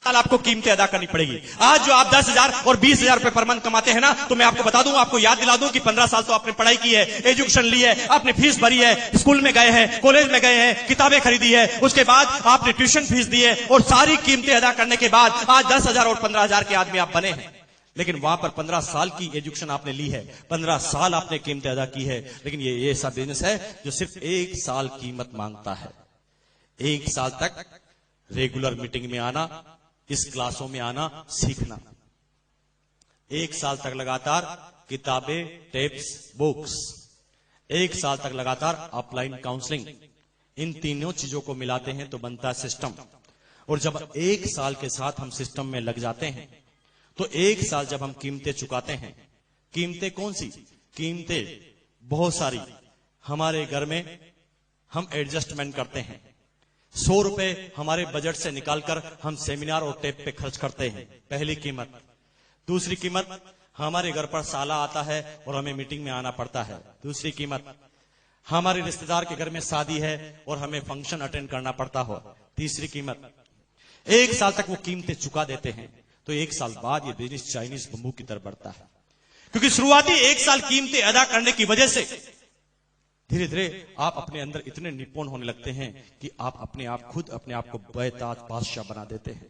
साल आपको कीमतें अदा करनी पड़ेगी। आज जो आप 10,000 और 20,000 रुपए पर मंथ कमाते हैं ना, तो मैं आपको बता दूं, आपको याद दिला दूं कि 15 साल तो आपने पढ़ाई की है, एजुकेशन ली है, आपने फीस भरी है, स्कूल में गए हैं, कॉलेज में गए हैं, किताबें खरीदी है, उसके बाद आपने ट्यूशन फीस दी है और सारी कीमतें अदा करने के बाद आज 10,000 और 15,000 के आदमी आप बने हैं। लेकिन वहां पर 15 साल की एजुकेशन आपने ली है, 15 साल आपने कीमतें अदा की है, लेकिन ये ऐसा बिजनेस है जो सिर्फ 1 साल कीमत मांगता है। 1 साल तक रेगुलर मीटिंग में आना, इस क्लासों में आना, सीखना। 1 साल तक लगातार किताबें, टेप्स, बुक्स। 1 साल तक लगातार ऑफलाइन काउंसलिंग। इन तीनों चीजों को मिलाते हैं तो बनता है सिस्टम। और जब 1 साल के साथ हम सिस्टम में लग जाते हैं तो 1 साल जब हम कीमतें चुकाते हैं, कीमतें कौन सी? कीमतें बहुत सारी। हमारे घर में हम एडजस्टमेंट करते हैं। 100 रुपए हमारे बजट से निकालकर हम सेमिनार और टेप पे खर्च करते हैं, पहली कीमत। दूसरी कीमत, हमारे घर पर साला आता है और हमें मीटिंग में आना पड़ता है, दूसरी कीमत। हमारे रिश्तेदार के घर में शादी है और हमें फंक्शन अटेंड करना पड़ता हो, तीसरी कीमत। 1 साल तक वो कीमतें चुका देते हैं तो 1 साल बाद ये बिजनेस चाइनीज बंबू की तरफ बढ़ता है। क्योंकि शुरुआती 1 साल कीमतें अदा करने की वजह से धीरे धीरे आप अपने अंदर इतने निपुण होने लगते हैं कि आप अपने आप खुद अपने आप को बेताज बादशाह बना देते हैं।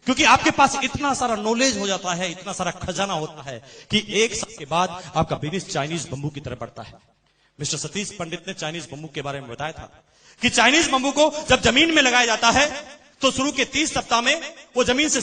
क्योंकि आपके पास इतना सारा नॉलेज हो जाता है, इतना सारा खजाना होता है कि 1 साल के बाद आपका बिजनेस चाइनीज बंबू की तरफ बढ़ता है। मिस्टर सतीश पंडित ने चाइनीज बंबू के बारे में बताया था कि चाइनीज बंबू को जब जमीन में लगाया जाता है तो शुरू के 30 सप्ताह में वो जमीन से